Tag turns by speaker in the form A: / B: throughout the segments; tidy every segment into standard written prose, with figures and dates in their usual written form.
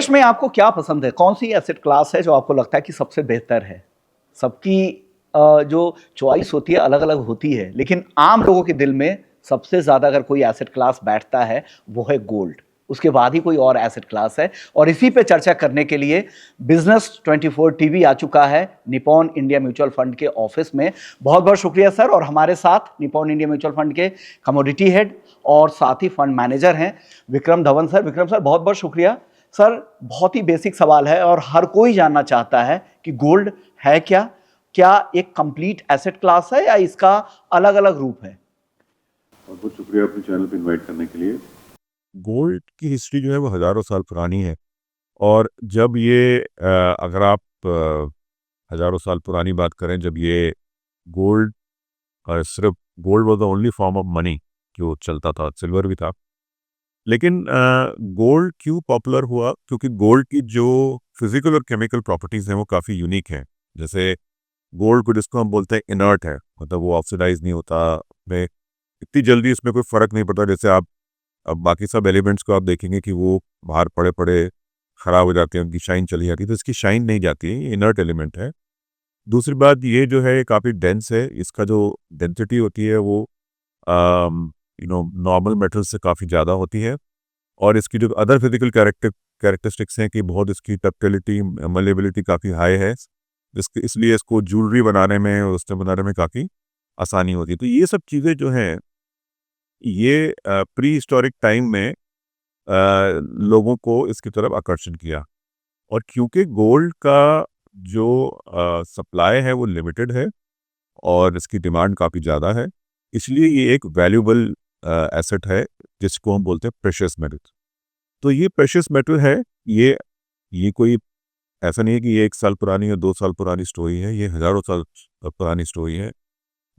A: निवेश में आपको क्या पसंद है? कौन-सी एसेट क्लास है जो आपको लगता है कि सबसे बेहतर है? सबकी जो चॉइस होती है अलग-अलग होती है, लेकिन आम लोगों के दिल में सबसे ज़्यादा अगर कोई एसेट क्लास बैठता है, वो है गोल्ड। उसके बाद ही कोई और एसेट क्लास है और इसी पे चर्चा करने के लिए बिज़नेस 24 टीवी आ चुका है निप्पॉन इंडिया म्यूचुअल फंड के ऑफिस में। बहुत-बहुत शुक्रिया सर और हमारे साथ निप्पॉन इंडिया म्यूचुअल फंड के कमोडिटी हेड और साथ ही फंड मैनेजर हैं विक्रम धवन सर। विक्रम सर बहुत-बहुत शुक्रिया। सर बहुत ही बेसिक सवाल है और हर कोई जानना चाहता है कि गोल्ड है क्या? क्या एक कंप्लीट एसेट क्लास है या इसका अलग-अलग रूप है?
B: बहुत बहुत शुक्रिया अपने चैनल पे इनवाइट करने के लिए।
C: गोल्ड की हिस्ट्री जो है वो हज़ारों साल पुरानी है और जब ये अगर आप हज़ारों साल पुरानी बात करें, जब ये गोल्ड सिर्फ gold was the only form of money जो चलता था, सिल्वर भी था। लेकिन गोल्ड क्यों पॉपुलर हुआ? क्योंकि गोल्ड की जो फिजिकल और केमिकल प्रॉपर्टीज़ हैं वो काफ़ी यूनिक हैं। जैसे गोल्ड को जिसको हम बोलते हैं इनर्ट है, मतलब वो ऑक्सीडाइज नहीं होता, में इतनी जल्दी इसमें कोई फ़र्क नहीं पड़ता। जैसे आप अब बाकी सब एलिमेंट्स को आप देखेंगे कि वो बाहर पड़े पड़े ख़राब हो जाते हैं, उनकी शाइन चली जाती है, तो इसकी शाइन नहीं जाती है, ये इनर्ट एलिमेंट है। दूसरी बात ये जो है काफ़ी डेंस है, इसका जो डेंसिटी होती है वो नॉर्मल मेटल से काफ़ी ज़्यादा होती है। और इसकी जो अदर फिजिकल कैरेक्टरिस्टिक्स हैं कि बहुत इसकी डक्टिलिटी, मलेबिलिटी काफ़ी हाई है, इसलिए इसको ज्वेलरी बनाने में और उससे बनाने में काफ़ी आसानी होती है। तो ये सब चीज़ें जो हैं ये प्री हिस्टोरिक टाइम में लोगों को इसकी तरफ आकर्षण किया। और क्योंकि गोल्ड का जो सप्लाई है वो लिमिटेड है और इसकी डिमांड काफ़ी ज़्यादा है, इसलिए ये एक वैल्यूबल एसेट है जिसको हम बोलते हैं प्रेशियस मेटल। तो ये प्रेशियस मेटल है, ये कोई ऐसा नहीं है कि ये 1 साल पुरानी या 2 साल पुरानी स्टोरी है, ये हज़ारों साल पुरानी स्टोरी है।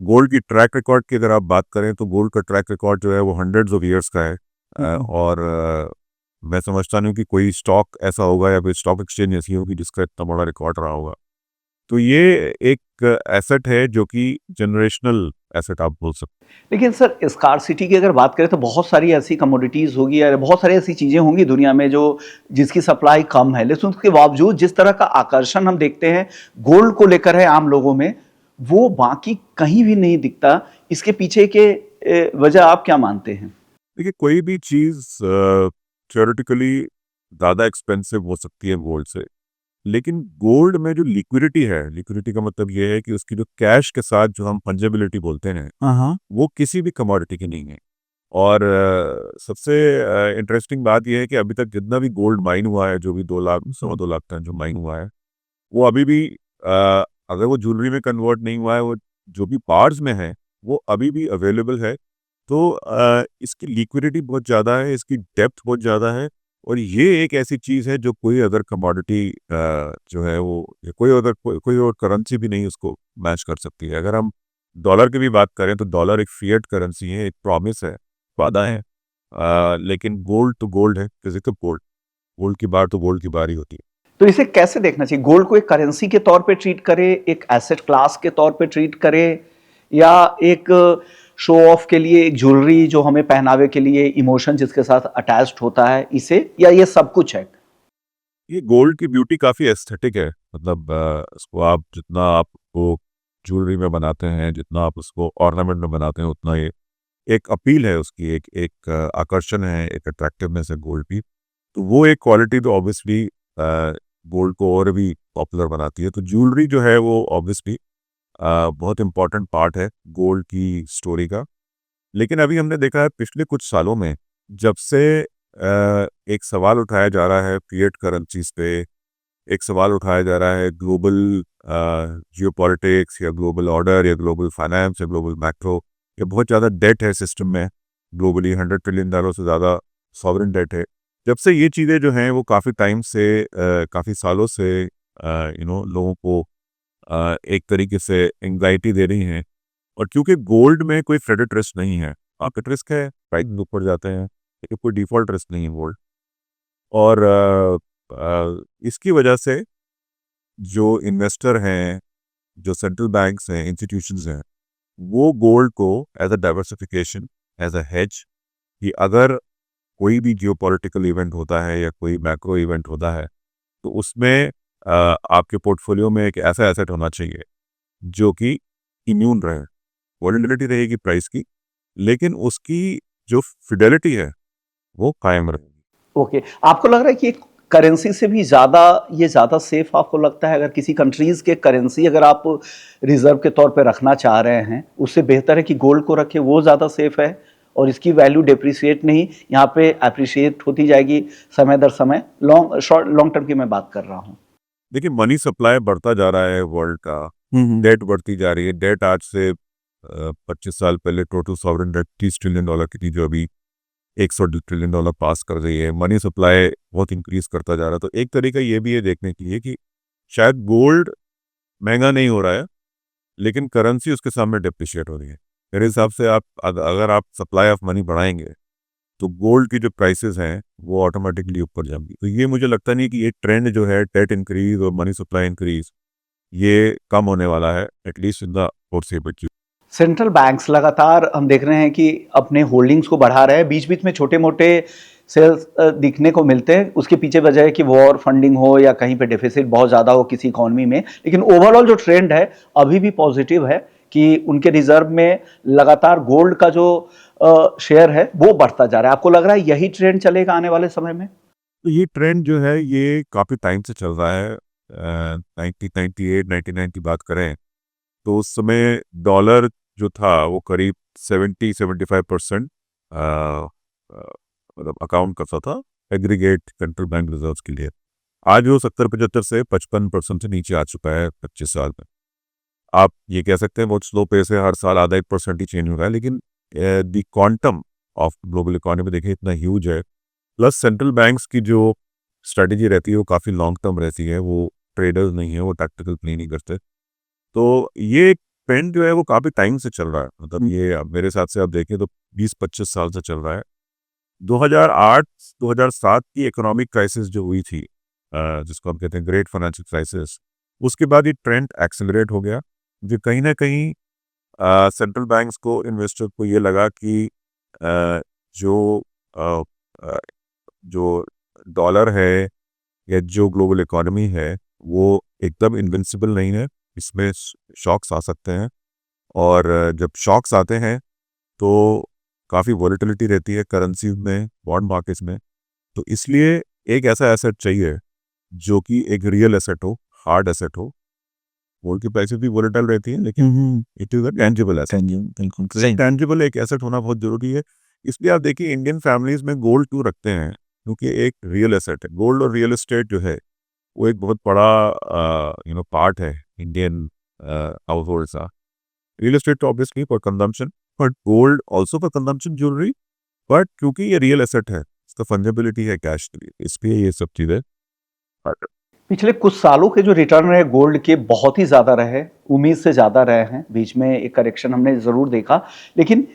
C: गोल्ड की ट्रैक रिकॉर्ड की अगर आप बात करें तो गोल्ड का ट्रैक रिकॉर्ड जो है वो हंड्रेड्स ऑफ ईयर्स का है। और मैं समझता नहीं हूँ कि कोई स्टॉक ऐसा होगा या कोई स्टॉक एक्सचेंज ऐसी होगी जिसका इतना बड़ा रिकॉर्ड रहा होगा। तो ये एक एसेट है जो कि जनरेशनल एसेट आप बोल सकते हैं।
A: लेकिन सर स्कार्सिटी की अगर बात करें तो बहुत सारी ऐसी कमोडिटीज़ होगी या बहुत सारी ऐसी चीज़ें होंगी दुनिया में जो जिसकी सप्लाई कम है, लेकिन उसके बावजूद जिस तरह का आकर्षण हम देखते हैं गोल्ड को लेकर है आम लोगों में, वो बाकी कहीं भी नहीं दिखता। इसके पीछे के वजह आप क्या मानते हैं?
C: देखिए, कोई भी चीज़ थ्योरेटिकली ज़्यादा एक्सपेंसिव हो सकती है गोल्ड से, लेकिन गोल्ड में जो लिक्विडिटी है, लिक्विडिटी का मतलब ये है कि उसकी जो कैश के साथ जो हम फंजिबिलिटी बोलते हैं,
A: हाँ,
C: वो किसी भी कमोडिटी की नहीं है। और सबसे इंटरेस्टिंग बात ये है कि अभी तक जितना भी गोल्ड माइन हुआ है, जो भी 2 लाख, 2.25 लाख टन जो माइन हुआ है, वो अभी भी अगर वो ज्वेलरी में कन्वर्ट नहीं हुआ है, वो जो भी पार्ट्स में है, वो अभी भी अवेलेबल है। तो इसकी लिक्विडिटी बहुत ज़्यादा है, इसकी डेप्थ बहुत ज़्यादा है और ये एक ऐसी चीज़ है जो कोई अदर कमोडिटी जो है वो या कोई और करेंसी भी नहीं उसको मैच कर सकती है। अगर हम डॉलर की भी बात करें तो डॉलर एक फिएट करेंसी है, एक प्रॉमिस है, वादा है। लेकिन गोल्ड तो गोल्ड है, फिजिकल गोल्ड। गोल्ड की बार तो गोल्ड की बार ही होती है।
A: तो इसे कैसे देखना चाहिए? गोल्ड को एक करेंसी के तौर पे ट्रीट करे, एक एसेट क्लास के तौर पे ट्रीट करे या एक शो ऑफ के लिए एक ज्वेलरी जो हमें पहनावे के लिए इमोशन जिसके साथ अटैच्ड होता है इसे, या ये सब कुछ है?
C: ये गोल्ड की ब्यूटी काफ़ी एस्थेटिक है, मतलब इसको आप जितना आपको ज्वेलरी में बनाते हैं, जितना आप उसको ऑर्नामेंट में बनाते हैं, उतना ये एक अपील है उसकी, एक एक आकर्षण है, एक अट्रैक्टिवनेस है गोल्ड की। तो वो एक क्वालिटी तो ऑब्वियसली गोल्ड को और भी पॉपुलर बनाती है। तो ज्वेलरी जो है वो ऑब्वियसली बहुत इम्पोर्टेंट पार्ट है गोल्ड की स्टोरी का। लेकिन अभी हमने देखा है पिछले कुछ सालों में, जब से एक सवाल उठाया जा रहा है फिएट करेंसीज पे, एक सवाल उठाया जा रहा है ग्लोबल जियोपॉलिटिक्स या ग्लोबल ऑर्डर या ग्लोबल फाइनेंस या ग्लोबल मैक्रो, या बहुत ज़्यादा डेट है सिस्टम में, ग्लोबली $100 ट्रिलियन से ज़्यादा सॉवरेन डेट है। जब से ये चीज़ें जो हैं वो काफ़ी टाइम से काफ़ी सालों से लोगों को एक तरीके से एंग्जाइटी दे रही हैं। और क्योंकि गोल्ड में कोई क्रेडिट रिस्क नहीं है, मार्केट रिस्क है, प्राइस ऊपर जाते हैं, लेकिन कोई डिफ़ॉल्ट रिस्क नहीं है गोल्ड। और इसकी वजह से जो इन्वेस्टर हैं, जो सेंट्रल बैंक्स हैं, इंस्टीट्यूशंस हैं, वो गोल्ड को as a diversification, as a hedge, कि अगर कोई भी जियोपॉलिटिकल इवेंट होता है या कोई मैक्रो इवेंट होता है, तो उसमें आपके पोर्टफोलियो में एक ऐसा एसेट होना चाहिए जो कि इम्यून रहे। वॉलेटिलिटी रहेगी प्राइस की, लेकिन उसकी जो फिडेलिटी है वो कायम रहेगी।
A: ओके, आपको लग रहा है कि करेंसी से भी ज़्यादा ये ज़्यादा सेफ आपको लगता है? अगर किसी कंट्रीज़ के करेंसी अगर आप रिजर्व के तौर पे रखना चाह रहे हैं, उससे बेहतर है कि गोल्ड को रखें, वो ज़्यादा सेफ है और इसकी वैल्यू डिप्रिसिएट नहीं, यहाँ पे अप्रिशिएट होती जाएगी समय दर समय। लॉन्ग टर्म की मैं बात कर रहा हूँ।
C: देखिए, मनी सप्लाई बढ़ता जा रहा है वर्ल्ड का, डेट बढ़ती जा रही है। डेट आज से 25 साल पहले टोटल सॉवरेन डेट $30 ट्रिलियन की थी, जो अभी $100 ट्रिलियन पास कर रही है। मनी सप्लाई बहुत इंक्रीज करता जा रहा है। तो एक तरीका ये भी है देखने के लिए कि शायद गोल्ड महंगा नहीं हो रहा है, लेकिन करेंसी उसके सामने डिप्रिशिएट हो रही है। मेरे हिसाब से अगर आप सप्लाई ऑफ मनी बढ़ाएंगे तो गोल्ड की जो प्राइसेस हैं वो ऑटोमेटिकली ऊपर जाएंगी। तो ये मुझे लगता नहीं कि ये ट्रेंड जो है डेट इंक्रीज और मनी सप्लाई इंक्रीज, ये कम होने वाला है, at least in the forcible future.
A: Central banks लगातार हम देख रहे हैं कि अपने होल्डिंग्स को बढ़ा रहे हैं। बीच बीच में छोटे मोटे सेल्स दिखने को मिलते हैं। उसके पीछे वजह है कि वॉर फंडिंग हो या कहीं पे डेफिसिट बहुत ज़्यादा हो किसी इकोनॉमी में, लेकिन ओवरऑल जो ट्रेंड है अभी भी पॉजिटिव है कि उनके रिजर्व में लगातार गोल्ड का जो शेयर है वो बढ़ता जा रहा है। आपको लग रहा है यही ट्रेंड चलेगा आने वाले समय में?
C: तो ये ट्रेंड जो है ये काफ़ी टाइम से चल रहा है। 1998 99 की बात करें तो उस समय डॉलर जो था वो करीब 70-75% मतलब अकाउंट करता था एग्रीगेट सेंट्रल बैंक रिजर्व्स के लिए। आज वो 70-75 से 55% से नीचे आ चुका है 25 साल में। आप ये कह सकते हैं बहुत स्लो पेस है, हर साल आधा 1% ही चेंज हो रहा है, लेकिन the quantum of global economy देखिए इतना ह्यूज है। प्लस सेंट्रल बैंक्स की जो स्ट्रेटेजी रहती है वो काफ़ी लॉन्ग टर्म रहती है, वो ट्रेडर्स नहीं है, वो टैक्टिकल प्ले नहीं करते। तो ये ट्रेंड जो है वो काफ़ी टाइम से चल रहा है। मतलब ये मेरे हिसाब से आप देखें तो 20-25 साल से चल रहा है। 2008-2007 की इकोनॉमिक क्राइसिस जो हुई थी, जिसको हम कहते हैं ग्रेट फाइनेंशियल क्राइसिस, उसके बाद ये ट्रेंड एक्सेलरेट हो गया। जो कहीं ना कहीं सेंट्रल बैंक्स को, इन्वेस्टर को ये लगा कि अ, जो अ, अ, जो डॉलर है या जो ग्लोबल इकोनॉमी है वो एकदम इन्विंसिबल नहीं है, इसमें शॉक्स आ सकते हैं। और जब शॉक्स आते हैं तो काफ़ी वॉलेटिलिटी रहती है करेंसी में, बॉन्ड मार्केट्स में। तो इसलिए एक ऐसा एसेट चाहिए जो कि एक रियल एसेट हो, हार्ड एसेट हो। गोल्ड की प्राइसेस भी वॉलेटाइल रहती है, लेकिन it is a tangible asset.
D: बिल्कुल सही।
C: टेंजिबल एक एसेट होना बहुत जरूरी है। इसलिए आप देखिए इंडियन फैमिलीज में गोल्ड क्यों रखते हैं, क्योंकि एक रियल एसेट है। गोल्ड और रियल एस्टेट जो है वो एक बहुत बड़ा पार्ट है इंडियन हाउस होल्ड का। रियल एस्टेट तो obviously for consumption, but gold also for consumption jewellery. But क्योंकि ये रियल एसेट है, इसका फंजेबिलिटी है कैश के लिए, इसलिए ये सब चीज़ें।
A: पिछले कुछ सालों के जो रिटर्न रहे गोल्ड के बहुत ही ज़्यादा रहे, उम्मीद से ज़्यादा रहे हैं। बीच में एक करेक्शन हमने ज़रूर देखा, लेकिन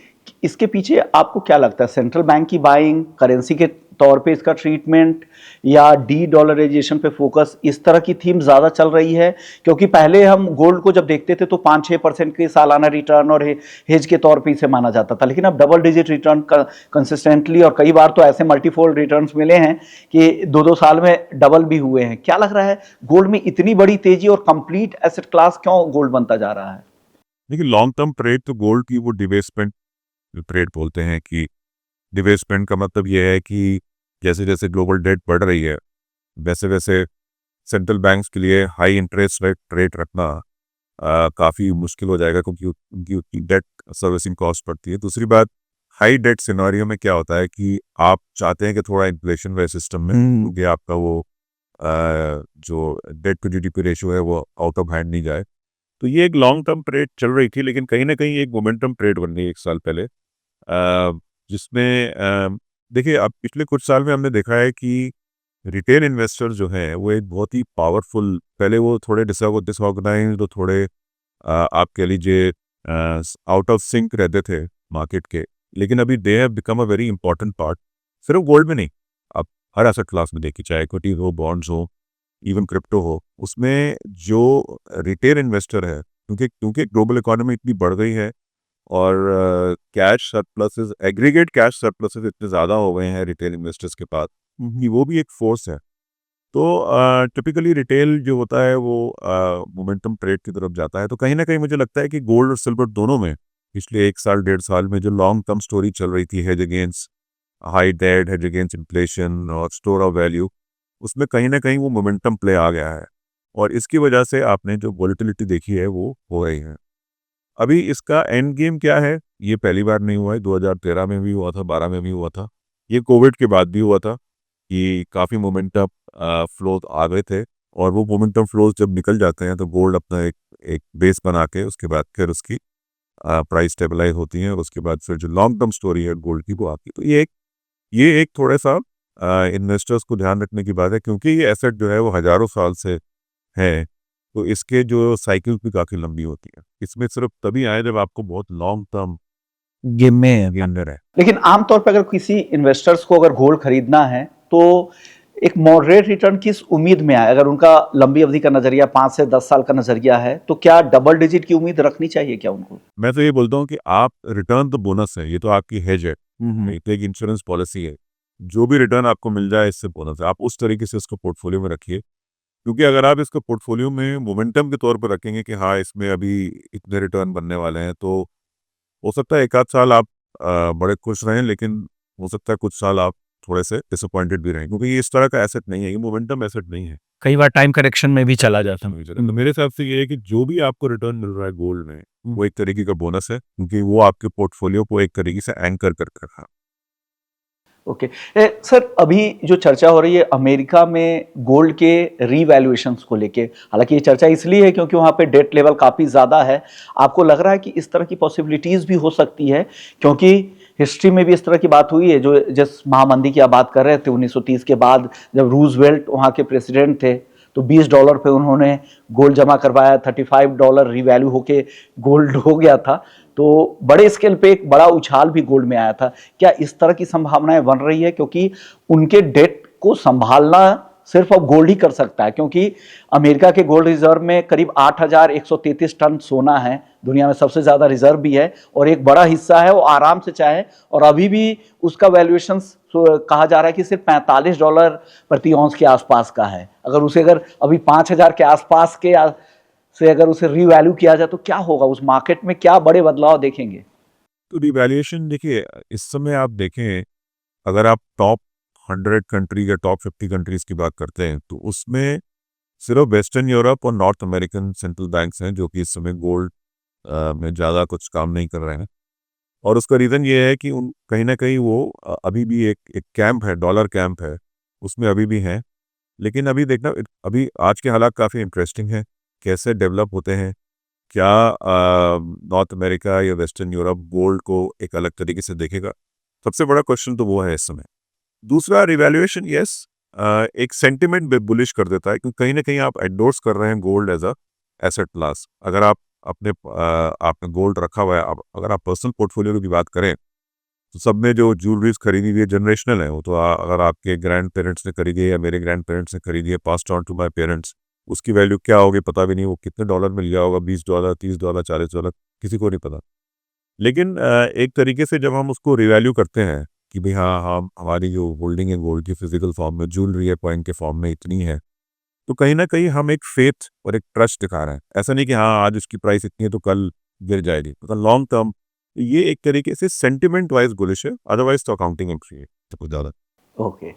A: इसके पीछे आपको क्या लगता है? सेंट्रल बैंक की बाइंग, करेंसी के तौर पे इसका ट्रीटमेंट या डी डॉलराइजेशन पे फोकस, इस तरह की थीम ज़्यादा चल रही है? क्योंकि पहले हम गोल्ड को जब देखते थे तो 5-6% के सालाना रिटर्न और हेज के तौर पे इसे माना जाता था, लेकिन अब डबल डिजिट रिटर्न कंसिस्टेंटली, और कई बार तो ऐसे मल्टीफोल्ड रिटर्न्स मिले हैं कि 2-2 साल में डबल भी हुए हैं। क्या लग रहा है गोल्ड में इतनी बड़ी तेजी और कंप्लीट एसेट क्लास क्यों गोल्ड बनता जा रहा है?
C: देखिए लॉन्ग टर्म ट्रेड तो गोल्ड की वो डिवेस्टमेंट ट्रेड बोलते हैं कि डिवेस्टमेंट का मतलब ये है कि जैसे जैसे ग्लोबल डेट बढ़ रही है वैसे वैसे सेंट्रल बैंक्स के लिए हाई इंटरेस्ट रेट रखना काफ़ी मुश्किल हो जाएगा, क्योंकि उनकी डेट सर्विसिंग कॉस्ट पड़ती है। दूसरी बात, हाई डेट सिनेरियो में क्या होता है कि आप चाहते हैं कि थोड़ा इन्फ्लेशन रहे सिस्टम में, क्योंकि आपका वो जो डेट टू जीडीपी रेशियो है वो आउट ऑफ हैंड नहीं जाए। तो ये एक लॉन्ग टर्म ट्रेड चल रही थी, लेकिन कहीं ना कहीं एक मोमेंटम ट्रेड बन गई 1 साल पहले, जिसमें देखिए अब पिछले कुछ साल में हमने देखा है कि रिटेल इन्वेस्टर जो हैं वो एक बहुत ही पावरफुल, पहले वो थोड़े डिसऑर्गेनाइज्ड, तो थोड़े आप कह लीजिए आउट ऑफ सिंक रहते थे मार्केट के, लेकिन अभी they have become a very important part. सिर्फ गोल्ड में नहीं, आप हर एसेट क्लास में देखिए, चाहे इक्विटीज हो, बॉन्ड्स हो, इवन क्रिप्टो हो, उसमें जो रिटेल इन्वेस्टर है, क्योंकि ग्लोबल इकोनॉमी इतनी बढ़ गई है और cash surpluses, aggregate cash surpluses इतने ज़्यादा हो गए हैं रिटेल इन्वेस्टर्स के पास कि वो भी एक फोर्स है। तो टिपिकली रिटेल जो होता है वो मोमेंटम ट्रेड की तरफ जाता है। तो कहीं ना कहीं मुझे लगता है कि गोल्ड और सिल्वर दोनों में पिछले 1 साल 1.5 साल में जो लॉन्ग टर्म स्टोरी चल रही थी, hedge against high debt, hedge against inflation और स्टोर ऑफ वैल्यू, उसमें कहीं ना कहीं वो मोमेंटम प्ले आ गया है और इसकी वजह से आपने जो वॉलेटिलिटी देखी है वो हो रही है। अभी इसका एंड गेम क्या है, ये पहली बार नहीं हुआ है, 2013 में भी हुआ था, 12 में भी हुआ था, ये कोविड के बाद भी हुआ था कि काफ़ी मोमेंटम फ्लोज आ गए थे और वो मोमेंटम फ्लोज जब निकल जाते हैं तो गोल्ड अपना एक एक बेस बना के उसके बाद फिर उसकी प्राइस स्टेबलाइज होती है और उसके बाद फिर जो लॉन्ग टर्म स्टोरी है गोल्ड की वो आती है। तो ये एक थोड़ा सा इन्वेस्टर्स को ध्यान रखने की बात है क्योंकि ये एसेट जो है वो हज़ारों साल से है, तो इसके जो साइकिल भी काफ़ी लंबी होती है। इसमें सिर्फ तभी आए जब आपको बहुत लॉन्ग टर्म गेम में अंदर है।
A: लेकिन आमतौर पर अगर किसी इन्वेस्टर्स को अगर गोल्ड खरीदना है तो एक मॉडरेट रिटर्न किस उम्मीद में आए? अगर उनका लंबी अवधि का नजरिया 5 से 10 साल का नजरिया है तो क्या डबल डिजिट की उम्मीद रखनी चाहिए क्या उनको?
C: मैं तो ये बोलता हूँ कि आप रिटर्न तो बोनस है, ये तो आपकी हेज है,
A: हम्म।
C: ये तो एक इंश्योरेंस पॉलिसी है। जो भी रिटर्न आपको मिल जाए इससे बोनस है, आप उस तरीके से इसको पोर्टफोलियो में रखिए। क्योंकि अगर आप इसको पोर्टफोलियो में मोमेंटम के तौर पर रखेंगे कि हाँ इसमें अभी इतने रिटर्न बनने वाले हैं, तो हो सकता है 1 आध साल आप बड़े खुश रहें, लेकिन हो सकता है कुछ साल आप थोड़े से डिसअपॉइंटेड भी रहें, क्योंकि ये इस तरह का एसेट नहीं है, ये मोमेंटम एसेट नहीं है।
D: कई बार टाइम करेक्शन में भी चला जाता है।
C: तो मेरे हिसाब से ये है कि जो भी आपको रिटर्न मिल रहा है गोल्ड में वो एक तरीके का बोनस है, क्योंकि वो आपके पोर्टफोलियो को एक तरीके से एंकर कर रखा है।
A: ओके। सर, अभी जो चर्चा हो रही है अमेरिका में गोल्ड के रीवैल्यूएशंस को लेके, हालांकि ये चर्चा इसलिए है क्योंकि वहाँ पे डेट लेवल काफ़ी ज़्यादा है। आपको लग रहा है कि इस तरह की पॉसिबिलिटीज़ भी हो सकती है? क्योंकि हिस्ट्री में भी इस तरह की बात हुई है, जो जिस महामंदी की आप बात कर रहे थे 1930 के बाद, जब रूजवेल्ट वहाँ के प्रेसिडेंट थे तो $20 पे उन्होंने गोल्ड जमा करवाया, $35 रिवैल्यू होके गोल्ड हो गया था। तो बड़े स्केल पे एक बड़ा उछाल भी गोल्ड में आया था। क्या इस तरह की संभावनाएं बन रही है? क्योंकि उनके डेट को संभालना सिर्फ अब गोल्ड ही कर सकता है, क्योंकि अमेरिका के गोल्ड रिजर्व में करीब 8,133 टन सोना है, दुनिया में सबसे ज्यादा रिजर्व भी है और एक बड़ा हिस्सा है वो आराम से चाहे, और अभी भी उसका वैल्यूएशन कहा जा रहा है कि सिर्फ $45 प्रति औंस के आसपास का है। अगर अभी 5,000 के आसपास के से अगर उसे रीवैल्यू किया जाए तो क्या होगा? उस मार्केट में क्या बड़े बदलाव देखेंगे?
C: तो रिवैल्यूएशन देखिए, इस समय आप देखें, अगर आप टॉप 100 कंट्री या टॉप 50 कंट्रीज की बात करते हैं तो उसमें सिर्फ वेस्टर्न यूरोप और नॉर्थ अमेरिकन सेंट्रल बैंक्स हैं जो कि इस समय गोल्ड में ज़्यादा कुछ काम नहीं कर रहे हैं। और उसका रीज़न ये है कि उन कहीं ना कहीं वो अभी भी एक कैंप है, डॉलर कैंप है, उसमें अभी भी हैं। लेकिन अभी देखना, अभी आज के हालात काफ़ी इंटरेस्टिंग हैं, कैसे डेवलप होते हैं, क्या नॉर्थ अमेरिका या वेस्टर्न यूरोप गोल्ड को एक अलग तरीके से देखेगा, सबसे बड़ा क्वेश्चन तो वो है इस समय। दूसरा, रिवैल्यूएशन, यस, एक सेंटिमेंट बुलिश कर देता है, क्योंकि कहीं ना कहीं आप एंडोर्स कर रहे हैं gold as a asset class. अगर आप आपने गोल्ड रखा हुआ है, अगर आप पर्सनल पोर्टफोलियो की बात करें तो सब ने जो ज्वेलरीज खरीदी हुई है जनरेशनल है, वो तो अगर आपके ग्रैंड पेरेंट्स ने खरीदी है या मेरे ग्रैंड पेरेंट्स ने खरीदी है, passed on to my parents, उसकी वैल्यू क्या होगी पता भी नहीं, वो कितने डॉलर मिल गया होगा, $20, $30, $40, किसी को नहीं पता। लेकिन एक तरीके से जब हम उसको रिवैल्यू करते हैं कि भाई हाँ हाँ, हमारी जो होल्डिंग है गोल्ड की फिजिकल फॉर्म में, ज्वेलरी है कॉइन के फॉर्म में इतनी है, तो कहीं ना कहीं हम एक फेथ और एक ट्रस्ट दिखा रहे हैं। ऐसा नहीं कि हाँ आज उसकी प्राइस इतनी है तो कल गिर जाएगी, मतलब लॉन्ग टर्म ये एक तरीके से सेंटिमेंट वाइज बुलिश है, अदरवाइज तो अकाउंटिंग एंट्री है तो कुछ ज़्यादा।
A: ओके।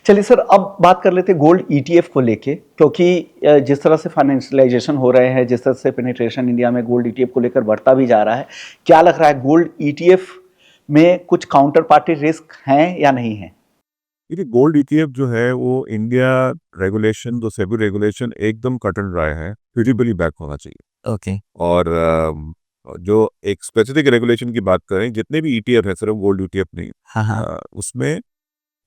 A: चलिए सर, अब बात कर लेते हैं गोल्ड ईटीएफ को लेके, क्योंकि जिस तरह से फाइनेंशियलाइजेशन हो रहे हैं, जिस तरह से पेनिट्रेशन इंडिया में गोल्ड ईटीएफ को लेकर बढ़ता भी जा रहा है, क्या लग रहा है गोल्ड ईटीएफ में कुछ काउंटर पार्टी रिस्क हैं या नहीं है?
C: देखिए, गोल्ड ईटीएफ जो है वो इंडिया रेगुलेशन, जो सेबी रेगुलेशन एकदम कट एंड ड्राई है, फिजिबली बैक होना चाहिए।
D: ओके।
C: और जो एक स्पेसिफिक रेगुलेशन की बात करें, जितने भी ईटीएफ है, सिर्फ गोल्ड ईटीएफ नहीं,
D: हाँ हाँ।
C: उसमें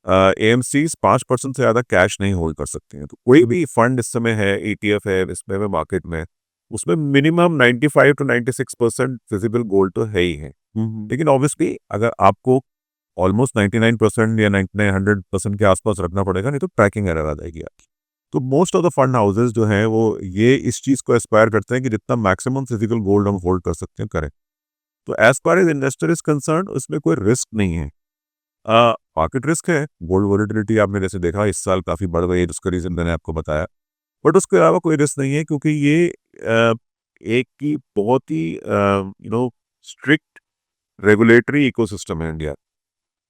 C: एएमसीज 5% से ज़्यादा कैश नहीं होल्ड कर सकते हैं। तो कोई भी फंड इस समय है, ईटीएफ है इसमें में मार्केट में, उसमें मिनिमम 95 to 96% फिजिबल गोल्ड तो है ही है। लेकिन ऑब्वियसली अगर आपको ऑलमोस्ट 99% या 99-100% के आसपास रखना पड़ेगा, नहीं तो ट्रैकिंग एरर आ जाएगी आपकी। तो most of the fund houses जो हैं वो ये इस चीज़ को एस्पायर करते हैं कि जितना मैक्सिमम फिजिकल गोल्ड हम होल्ड कर सकते हैं करें। तो as far as investor is concern उसमें कोई रिस्क नहीं है। मार्केट रिस्क है, गोल्ड वॉलेटिलिटी आपने जैसे देखा इस साल काफ़ी बढ़ गई है, जिसका रीज़न मैंने आपको बताया, बट उसके अलावा कोई रिस्क नहीं है क्योंकि ये एक की बहुत ही स्ट्रिक्ट रेगुलेटरी इकोसिस्टम है इंडिया।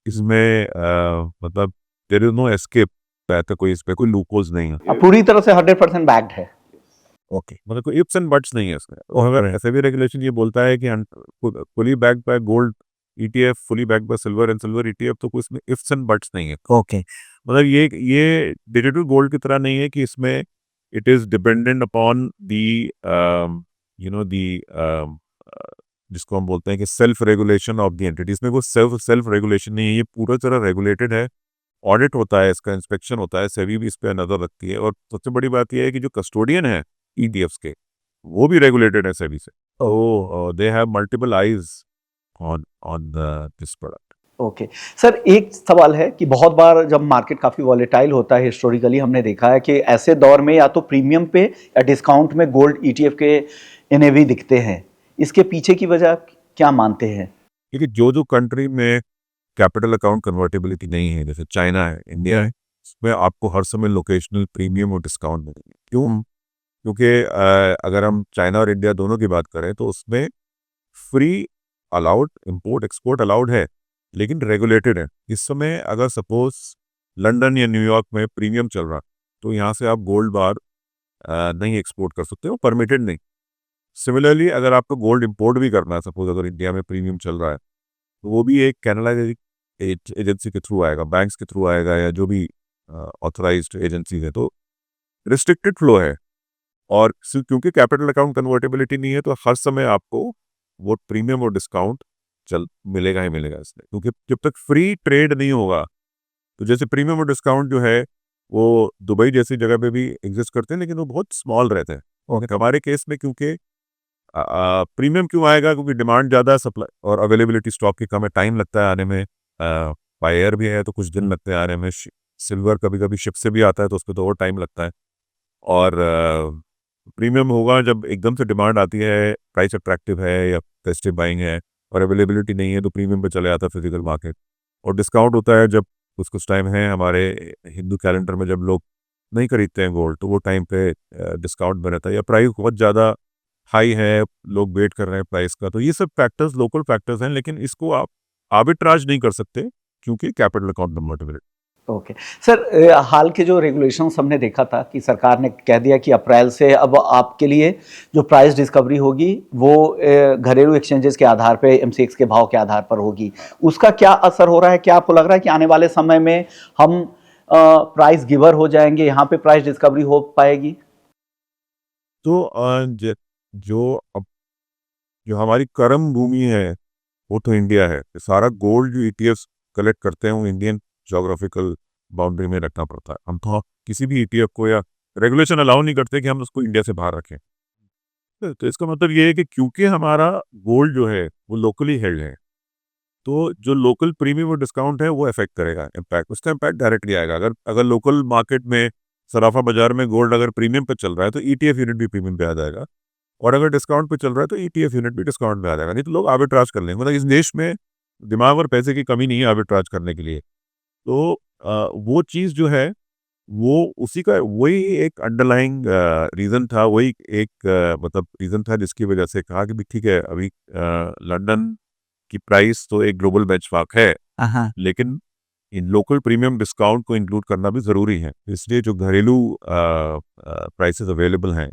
C: इसमें मतलब देयर इज नो एस्केप, ऐसा कोई इसमें कोई लूपहोल्स नहीं है।
A: अब पूरी तरह से 100% बैक्ड है।
C: ओके, मतलब कोई इफ्स एंड बट्स नहीं है इसमें। और अगर ऐसे भी रेगुलेशन ये बोलता है कि fully backed by gold ETF, fully backed by silver and silver ETF, तो कोई इसमें इफ्स एंड बट्स नहीं है।
D: ओके।
C: मतलब ये डिजिटल गोल्ड की तरह नहीं है कि इसमें it is dependent upon the the जिसको हम बोलते हैं कि self regulation of the entity. इसमें कोई सेल्फ रेगुलेशन नहीं है, ये पूरा तरह रेगुलेटेड है, ऑडिट होता है, इसका इंस्पेक्शन होता है, सेबी भी इस पर नजर रखती है। और सबसे बड़ी बात यह है कि जो कस्टोडियन है ईटीएफ्स के, वो भी रेगुलेटेड है सेबी से, तो they have multiple eyes on on this product.
A: Okay sir, एक सवाल है कि बहुत बार जब मार्केट काफ़ी वॉलेटाइल होता है, हिस्टोरिकली हमने देखा है कि ऐसे दौर में या तो प्रीमियम पे या डिस्काउंट में गोल्ड ईटीएफ के एनएवी दिखते हैं। इसके पीछे की वजह क्या मानते हैं?
C: क्योंकि जो कंट्री में कैपिटल अकाउंट कन्वर्टेबिलिटी नहीं है, जैसे चाइना है, इंडिया है, उसमें आपको हर समय लोकेशनल प्रीमियम और डिस्काउंट मिलेंगे। क्यों? क्योंकि अगर हम चाइना और इंडिया दोनों की बात करें तो उसमें free allowed import export allowed है, लेकिन रेगुलेटेड है। इस समय अगर सपोज लंदन या न्यूयॉर्क में प्रीमियम चल रहा, तो यहाँ से आप गोल्ड बार नहीं एक्सपोर्ट कर सकते हो, परमिटेड नहीं। सिमिलरली अगर आपको गोल्ड इंपोर्ट भी करना है, सपोज अगर इंडिया में प्रीमियम चल रहा है, तो वो भी एक कैनलाइज एजेंसी के थ्रू आएगा, बैंक्स के थ्रू आएगा, या जो भी ऑथराइज्ड एजेंसी है, तो रिस्ट्रिक्टेड फ्लो है। और क्योंकि कैपिटल अकाउंट कन्वर्टेबिलिटी नहीं है, तो हर समय आपको वो प्रीमियम और डिस्काउंट मिलेगा ही मिलेगा इसमें, क्योंकि जब तक फ्री ट्रेड नहीं होगा, तो जैसे प्रीमियम और डिस्काउंट जो है वो दुबई जैसी जगह पे भी एग्जिस्ट करते हैं, लेकिन वो बहुत स्मॉल रहते हैं। हमारे केस में क्योंकि प्रीमियम क्यों आएगा, क्योंकि डिमांड ज़्यादा है, सप्लाई और अवेलेबिलिटी स्टॉक की कम है, टाइम लगता है आने में, बाय एयर भी है तो कुछ दिन लगते हैं आने में, सिल्वर कभी कभी शिप से भी आता है तो उस पर तो और टाइम लगता है। और प्रीमियम होगा जब एकदम से डिमांड आती है, प्राइस अट्रैक्टिव है या फेस्टिव बाइंग है, और अवेलेबिलिटी नहीं है, तो प्रीमियम पे चले आता है फिजिकल मार्केट। और डिस्काउंट होता है जब कुछ टाइम है हमारे हिंदू कैलेंडर में, जब लोग नहीं खरीदते हैं गोल्ड, तो वो टाइम पे डिस्काउंट में रहता है, या प्राइस बहुत ज़्यादा हाई है, लोग वेट कर रहे हैं प्राइस का। तो ये सब फैक्टर्स लोकल फैक्टर्स हैं, लेकिन इसको आप आर्बिट्राज नहीं कर सकते क्योंकि capital account convertibility.
A: Okay sir, हाल के जो रेगुलेशंस हमने देखा था कि सरकार ने कह दिया कि अप्रैल से अब आपके लिए जो प्राइस डिस्कवरी होगी वो घरेलू एक्सचेंजेस के आधार पे, एमसीएक्स के भाव के आधार पर होगी। उसका क्या असर हो रहा है? क्या आपको लग रहा है कि आने वाले समय में हम प्राइस गिवर हो जाएंगे, यहाँ पे प्राइस डिस्कवरी हो पाएगी?
C: तो जो अब जो हमारी कर्म भूमि है वो तो इंडिया है। सारा गोल्ड जो ईटीएफ कलेक्ट करते हैं वो इंडियन जोग्राफिकल बाउंड्री में रखना पड़ता है। हम तो किसी भी ईटीएफ को या रेगुलेशन अलाउ नहीं करते कि हम उसको इंडिया से बाहर रखें। तो इसका मतलब ये है कि क्योंकि हमारा गोल्ड जो है वो लोकली हेल्ड है, तो जो लोकल प्रीमियम और डिस्काउंट है वो इफेक्ट करेगा, इम्पैक्ट उसका इम्पैक्ट डायरेक्टली आएगा। अगर अगर लोकल मार्केट में सराफा बाजार में गोल्ड अगर प्रीमियम पे चल रहा है तो ईटीएफ यूनिट भी प्रीमियम पे आ जाएगा, और अगर डिस्काउंट पे चल रहा है तो ईटीएफ यूनिट भी डिस्काउंट पे आ जाएगा। नहीं तो लोग आर्बिट्राज कर लेंगे। मतलब इस देश में दिमाग और पैसे की कमी नहीं है आर्बिट्राज करने के लिए। तो वो चीज़ जो है वो उसी का वही एक अंडरलाइंग रीज़न था, वही एक मतलब रीज़न था जिसकी वजह से कहा कि भी ठीक है, अभी लंदन की प्राइस तो एक ग्लोबल बेंचमार्क है,
D: हाँ।
C: लेकिन इन लोकल प्रीमियम डिस्काउंट को इंक्लूड करना भी ज़रूरी है। इसलिए जो घरेलू प्राइसेस अवेलेबल हैं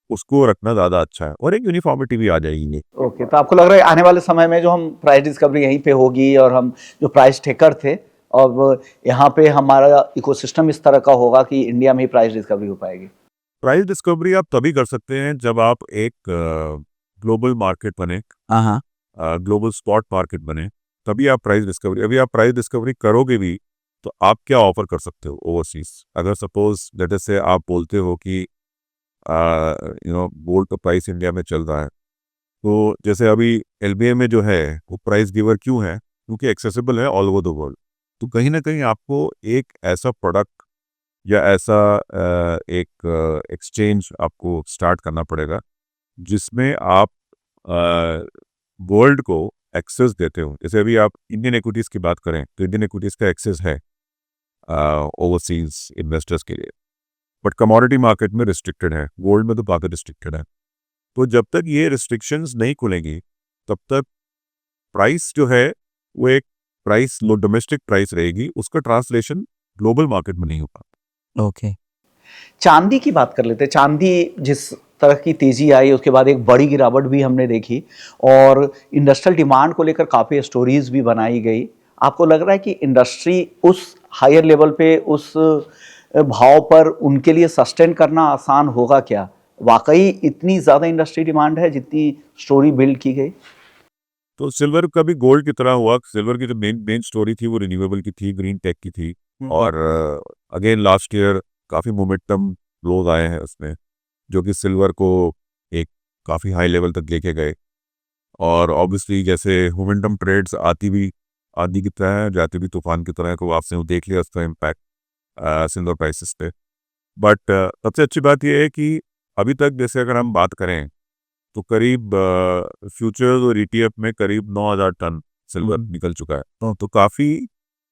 C: उसको रखना ज़्यादा अच्छा है, और एक यूनिफॉर्मिटी भी आ जाएगी।
A: ओके, तो आपको लग रहा है आने वाले समय में जो हम प्राइस डिस्कवरी यहीं पे होगी, और हम जो प्राइस टेकर थे, अब यहाँ पे हमारा इकोसिस्टम इस तरह का होगा कि इंडिया में ही प्राइस डिस्कवरी हो पाएगी?
C: प्राइस डिस्कवरी आप तभी कर सकते हैं जब आप एक ग्लोबल मार्केट बने,
D: हाँ।
C: ग्लोबल स्पॉट मार्केट बने, तभी आप प्राइस डिस्कवरी। अभी आप प्राइस डिस्कवरी करोगे भी तो आप क्या ऑफर कर सकते हो ओवरसीज? अगर सपोज लेट अस से आप बोलते हो कि गोल्ड का प्राइस इंडिया में चल रहा है, तो जैसे अभी एलबीए में जो है वो प्राइस गिवर क्यों है? क्योंकि एक्सेसिबल है ऑल ओवर द वर्ल्ड। तो कहीं ना कहीं आपको एक ऐसा प्रोडक्ट या ऐसा एक एक्सचेंज आपको स्टार्ट करना पड़ेगा जिसमें आप गोल्ड को एक्सेस देते हो, जैसे अभी आप इंडियन इक्विटीज़ की बात करें तो इंडियन इक्विटीज़ का एक्सेस है ओवरसीज इन्वेस्टर्स के लिए, बट कमोडिटी मार्केट में रिस्ट्रिक्टेड है, गोल्ड में तो काफ़ी रिस्ट्रिक्टेड है। तो जब तक ये रिस्ट्रिक्शंस नहीं खुलेंगी तब तक प्राइस जो है वो एक प्राइस लो डोमेस्टिक प्राइस रहेगी, उसका ट्रांसलेशन ग्लोबल मार्केट में नहीं होगा।
D: ओके।
A: चांदी की बात कर लेते हैं। चांदी जिस तरह की तेजी आई उसके बाद एक बड़ी गिरावट भी हमने देखी और इंडस्ट्रियल डिमांड को लेकर काफ़ी स्टोरीज भी बनाई गई। आपको लग रहा है कि इंडस्ट्री उस हायर लेवल पे उस भाव पर उनके लिए सस्टेन करना आसान होगा क्या? वाकई इतनी ज़्यादा इंडस्ट्री डिमांड है जितनी स्टोरी बिल्ड की गई?
C: तो सिल्वर का भी गोल्ड की तरह हुआ। सिल्वर की जो मेन मेन स्टोरी थी वो रिन्यूएबल की थी, ग्रीन टेक की थी, और अगेन लास्ट ईयर काफ़ी मोमेंटम लोज आए हैं उसमें, जो कि सिल्वर को एक काफ़ी हाई लेवल तक लेके गए। और ऑब्वियसली जैसे मोमेंटम ट्रेड्स आंधी की तरह है, जाती भी तूफान की तरह है, को आपने वो देख लिया उसका इम्पैक्ट सिल्वर प्राइसेस पे। बट सबसे अच्छी बात यह है कि अभी तक जैसे अगर हम बात करें तो करीब फ्यूचर्स और ईटीएफ में करीब 9,000 टन सिल्वर निकल चुका है। तो काफ़ी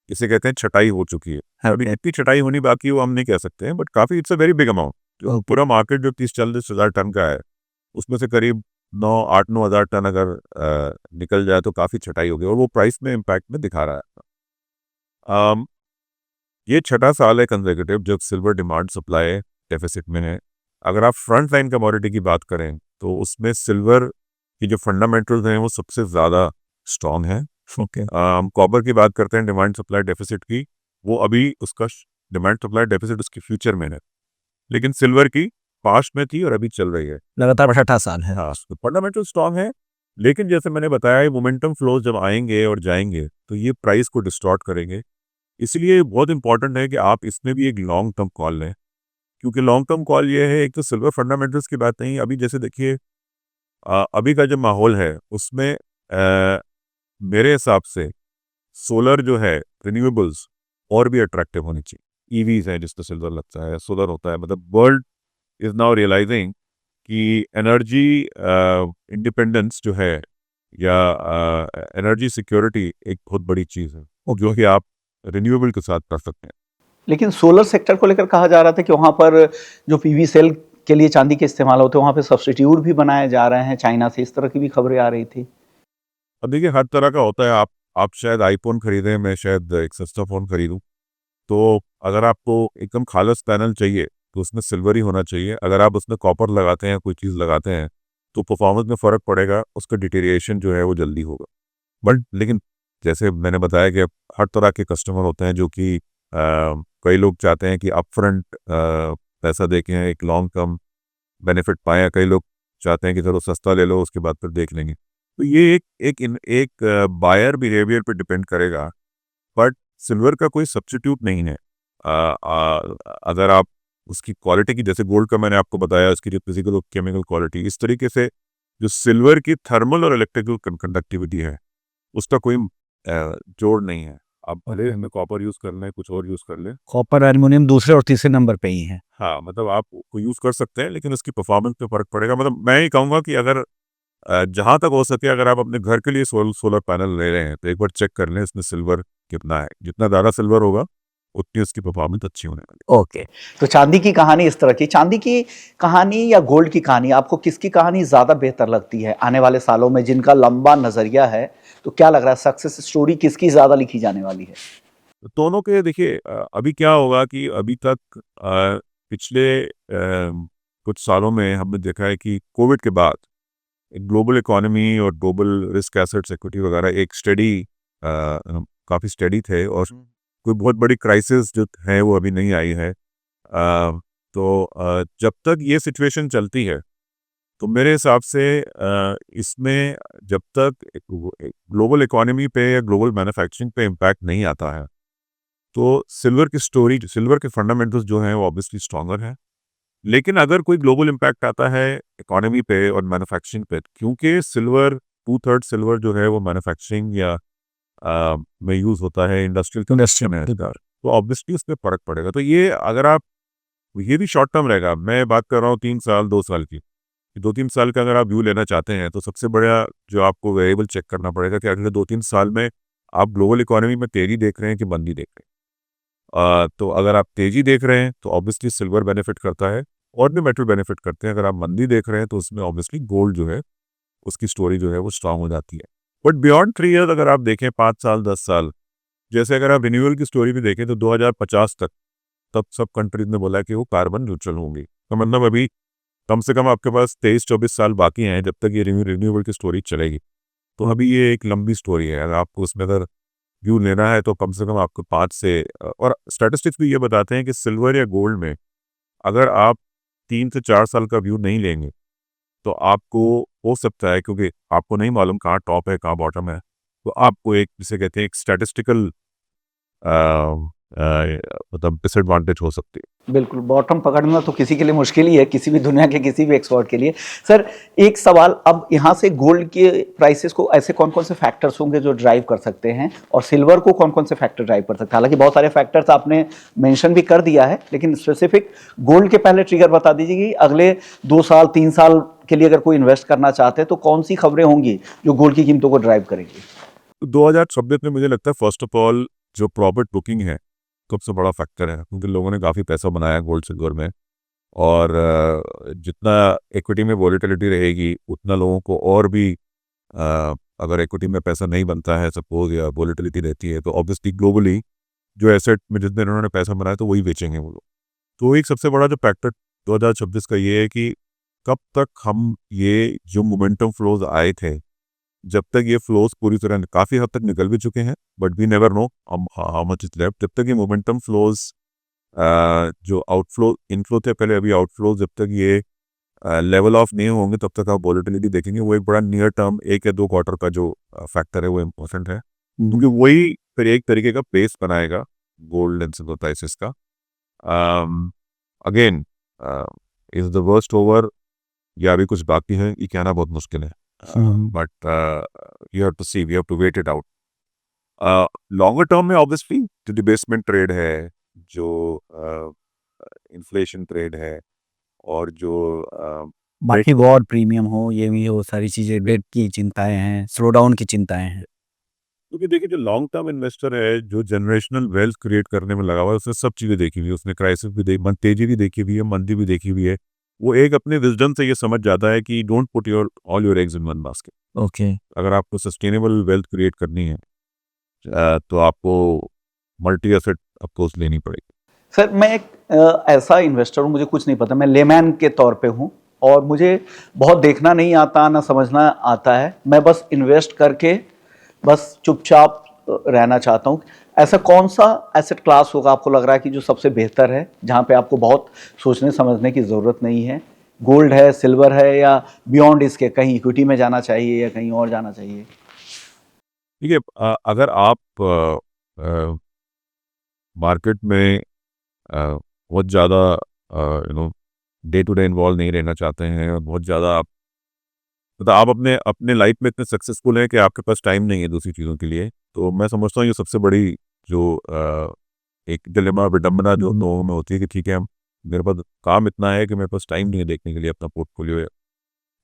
C: इसे कहते हैं छटाई हो चुकी है। अभी इतनी छटाई होनी बाकी वो हम नहीं कह सकते हैं, बट काफ़ी it's a very big amount. जो पूरा मार्केट जो 30-40 हज़ार टन का है उसमें से करीब 9-8-9 हज़ार टन अगर निकल जाए तो काफ़ी छटाई होगी, और वो प्राइस में इम्पैक्ट में दिखा रहा है। ये छठा साल है कंसेक्यूटिव जब सिल्वर डिमांड सप्लाई डेफिसिट में है। अगर आप फ्रंट लाइन कमोडिटी की बात करें तो उसमें सिल्वर की जो फंडामेंटल्स हैं वो सबसे ज़्यादा स्ट्रॉन्ग है।
D: ओके।
C: कॉपर की बात करते हैं डिमांड सप्लाई डेफिसिट की, वो अभी उसका डिमांड सप्लाई डेफिसिट उसकी फ्यूचर में है, लेकिन सिल्वर की पास्ट में थी और अभी चल रही है।
D: लगातार 18 साल है।
C: हाँ, फंडामेंटल स्ट्रॉन्ग है, लेकिन जैसे मैंने बताया ये मोमेंटम फ्लोज जब आएंगे और जाएंगे तो ये प्राइस को डिस्टॉर्ट करेंगे। इसलिए बहुत इंपॉर्टेंट है कि आप इसमें भी एक लॉन्ग टर्म कॉल लें, क्योंकि लॉन्ग टर्म कॉल ये है, एक तो सिल्वर फंडामेंटल्स की बात नहीं, अभी जैसे देखिए अभी का जो माहौल है उसमें मेरे हिसाब से सोलर जो है, रिन्यूएबल्स और भी अट्रैक्टिव होनी चाहिए। ईवीज हैं जिसमें सिल्वर लगता है, सोलर होता है, मतलब वर्ल्ड इज नाउ रियलाइजिंग कि एनर्जी इंडिपेंडेंस जो है या एनर्जी सिक्योरिटी एक बहुत बड़ी चीज़ है, जो कि आप रिन्यूएबल के साथ कर सकते हैं।
A: लेकिन सोलर सेक्टर को लेकर कहा जा रहा था कि वहाँ पर जो पीवी सेल के लिए चांदी के इस्तेमाल होते हैं वहाँ पे सब्स्टिट्यूट भी बनाए जा रहे हैं चाइना से, इस तरह की भी खबरें आ रही थी।
C: अब देखिए हर तरह का होता है, आप शायद आईफोन खरीदें, मैं शायद एक सस्ता फ़ोन खरीदूं, तो अगर आपको एकदम खालस पैनल चाहिए तो उसमें सिल्वर ही होना चाहिए। अगर आप उसमें कॉपर लगाते हैं, कोई चीज़ लगाते हैं, तो परफॉर्मेंस में फ़र्क पड़ेगा, उसका डिटेरिएशन जो है वो जल्दी होगा। बट लेकिन जैसे मैंने बताया कि हर तरह के कस्टमर होते हैं, जो कि कई लोग चाहते हैं कि अपफ्रंट पैसा दे के एक लॉन्ग टर्म बेनिफिट पाएँ, कई लोग चाहते हैं कि चलो सस्ता ले लो उसके बाद फिर देख लेंगे। तो ये एक बायर बिहेवियर पे डिपेंड करेगा, बट सिल्वर का कोई सब्स्टिट्यूट नहीं है। अगर आप उसकी क्वालिटी की, जैसे गोल्ड का मैंने आपको बताया, उसकी जो फिजिकल और केमिकल क्वालिटी, इस तरीके से जो सिल्वर की थर्मल और इलेक्ट्रिकल कंडक्टिविटी है उसका कोई जोड़ नहीं है। आप भले हमें कॉपर यूज़ कर लें, कुछ और यूज़ कर लें,
D: कॉपर एल्युमिनियम दूसरे और तीसरे नंबर पे ही है।
C: हाँ, मतलब आप उसको यूज़ कर सकते हैं, लेकिन उसकी परफॉर्मेंस पे फ़र्क पड़ेगा। मतलब मैं ये कहूँगा कि अगर जहाँ तक हो सके अगर आप अपने घर के लिए सोलर पैनल ले रहे हैं तो एक बार चेक कर लें इसमें सिल्वर कितना है। जितना ज़्यादा सिल्वर होगा उतनी उसकी परफॉर्मेंस अच्छी होने वाली
A: ओके, तो चांदी की कहानी इस तरह की। चांदी की कहानी या गोल्ड की कहानी, आपको किसकी कहानी ज़्यादा बेहतर लगती है आने वाले सालों में, जिनका लंबा नज़रिया है? तो क्या लग रहा है सक्सेस स्टोरी किसकी ज़्यादा लिखी जाने वाली है?
C: है। दोनों के देखिए अभी क्या होगा कि अभी तक पिछले कुछ सालों में हमने देखा है कि कोविड के बाद ग्लोबल इकोनॉमी और ग्लोबल रिस्क एसेट्स इक्विटी वगैरह एक स्टडी काफ़ी स्टडी थे, और कोई बहुत बड़ी क्राइसिस जो है वो अभी नहीं आई है। तो जब तक ये सिचुएशन चलती है तो मेरे हिसाब से इसमें जब तक ग्लोबल इकोनॉमी पे या ग्लोबल मैन्युफैक्चरिंग पे इम्पैक्ट नहीं आता है तो सिल्वर की स्टोरी, सिल्वर के फंडामेंटल्स जो हैं वो ऑब्वियसली स्ट्रॉन्गर हैं। लेकिन अगर कोई ग्लोबल इम्पैक्ट आता है इकोनॉमी पे और मैन्युफैक्चरिंग पे, क्योंकि सिल्वर 2/3 सिल्वर जो है वो मैन्युफैक्चरिंग या में यूज़ होता है, इंडस्ट्रियल में, तो ऑब्वियसली उस पर फ़र्क पड़ेगा। तो ये अगर आप, ये भी शॉर्ट टर्म रहेगा, मैं बात कर रहा हूँ 3 साल 2 साल की, कि 2-3 साल का अगर आप व्यू लेना चाहते हैं तो सबसे बड़ा जो आपको वेरिएबल चेक करना पड़ेगा कि अगले 2-3 साल में आप ग्लोबल इकोनॉमी में तेजी देख रहे हैं कि मंदी देख रहे हैं। तो अगर आप तेजी देख रहे हैं तो ऑब्वियसली सिल्वर बेनिफिट करता है और भी मेटल बेनिफिट करते हैं। अगर आप मंदी देख रहे हैं तो उसमें ऑब्वियसली गोल्ड जो है उसकी स्टोरी जो है वो स्ट्रांग हो जाती है। बट बियॉन्ड 3 ईयर्स अगर आप देखें 5 साल 10 साल, जैसे अगर आप रिन्यूअल की स्टोरी भी देखें तो 2050 तक तब सब कंट्रीज ने बोला कि वो कार्बन न्यूट्रल होंगी। तो मतलब अभी कम से कम आपके पास 23-24 साल बाकी हैं जब तक ये रिन्यूएबल की स्टोरी चलेगी। तो अभी ये एक लंबी स्टोरी है। अगर आपको उसमें अगर व्यू लेना है तो कम से कम आपको 5 से और स्टैटिस्टिक्स भी ये बताते हैं कि सिल्वर या गोल्ड में अगर आप 3 से 4 साल का व्यू नहीं लेंगे तो आपको हो सकता है, क्योंकि आपको नहीं मालूम कहाँ टॉप है कहाँ बॉटम है, तो आपको एक जिसे कहते हैं एक स्टैटिस्टिकल मतलब डिसएडवांटेज हो सकती है।
A: बिल्कुल, बॉटम पकड़ना तो किसी के लिए मुश्किल ही है, किसी भी दुनिया के किसी भी एक्सपर्ट के लिए। सर, एक सवाल, अब यहाँ से गोल्ड के प्राइसेस को ऐसे कौन कौन से फैक्टर्स होंगे जो ड्राइव कर सकते हैं, और सिल्वर को कौन कौन से फैक्टर ड्राइव कर सकते हैं? हालांकि बहुत सारे फैक्टर्स आपने मेंशन भी कर दिया है, लेकिन स्पेसिफिक गोल्ड के पहले ट्रिगर बता दीजिए कि अगले 2 साल 3 साल के लिए अगर कोई इन्वेस्ट करना चाहते हैं तो कौन सी खबरें होंगी जो गोल्ड की कीमतों को ड्राइव करेंगी?
C: 2026 में मुझे लगता है फर्स्ट ऑफ ऑल जो प्रॉफिट बुकिंग है सबसे बड़ा फैक्टर है, क्योंकि लोगों ने काफ़ी पैसा बनाया गोल्ड सिल्वर में, और जितना इक्विटी में वॉलेटिलिटी रहेगी उतना लोगों को और भी अगर इक्विटी में पैसा नहीं बनता है सपोज या वॉलेटिलिटी रहती है तो ऑब्वियसली ग्लोबली जो एसेट में जितने उन्होंने पैसा बनाया तो वही बेचेंगे वो लोग। तो एक सबसे बड़ा जो फैक्टर 2026 का ये है कि कब तक हम ये जो मोमेंटम फ्लोज आए थे, जब तक ये फ्लोज पूरी तरह काफ़ी हद तक निकल भी चुके हैं but we never know how much is left, जब तक ये मोमेंटम फ्लोज जो आउटफ्लो इनफ्लो थे पहले, अभी आउटफ्लो जब तक ये लेवल ऑफ नहीं होंगे तब तक आप वॉलेटिलिटी देखेंगे। वो एक बड़ा नियर टर्म 1 या 2 क्वार्टर का जो फैक्टर है वो इम्पोर्टेंट है, क्योंकि वही फिर एक तरीके का बेस बनाएगा गोल्ड एंड सिल्वर प्राइसेस का। Again is the worst over या अभी कुछ बाकी है ये कहना बहुत मुश्किल है, but you have to see, we have to wait it out. Longer term में ऑब्वियसली जो डिबेसमेंट ट्रेड है, जो इन्फ्लेशन ट्रेड है, और जो
D: बाकी वॉर प्रीमियम हो, ये भी हो, सारी चीजें, रेट की चिंताएं हैं, स्लो डाउन की चिंताएं हैं।
C: क्योंकि देखिए जो लॉन्ग टर्म इन्वेस्टर है जो जनरेशनल वेल्थ क्रिएट करने में लगा हुआ है उसने सब चीज़ें देखी हुई है, उसने क्राइसिस भी देखी, तेजी भी देखी हुई है, मंदी भी देखी हुई है। वो एक अपने विजडम से ये समझ जाता है कि don't put your all your eggs in one basket.
D: Okay.
C: अगर आपको सस्टेनेबल वेल्थ क्रिएट करनी है तो आपको मल्टी एसेट अप्रोच लेनी पड़ेगी।
A: सर, मैं एक ऐसा इन्वेस्टर हूँ, मुझे कुछ नहीं पता, मैं लेमैन के तौर पे हूँ और मुझे बहुत देखना नहीं आता ना समझना आता है, मैं बस इन्वेस्ट करके बस चुपचाप रहना चाहता हूँ। ऐसा कौन सा एसेट क्लास होगा आपको लग रहा है कि जो सबसे बेहतर है, जहाँ पे आपको बहुत सोचने समझने की ज़रूरत नहीं है? गोल्ड है, सिल्वर है, या बियॉन्ड इसके कहीं इक्विटी में जाना चाहिए या कहीं और जाना चाहिए?
C: देखिए अगर आप मार्केट में बहुत ज़्यादा डे टू डे इन्वॉल्व नहीं रहना चाहते हैं और बहुत ज़्यादा आप मतलब आप अपने लाइफ में इतने सक्सेसफुल हैं कि आपके पास टाइम नहीं है दूसरी चीज़ों के लिए, तो मैं समझता हूँ ये सबसे बड़ी जो एक डिलेमा विडम्बना जो लोगों में होती है कि ठीक है हम मेरे पास काम इतना है कि मेरे पास टाइम नहीं है देखने के लिए अपना पोर्टफोलियो है।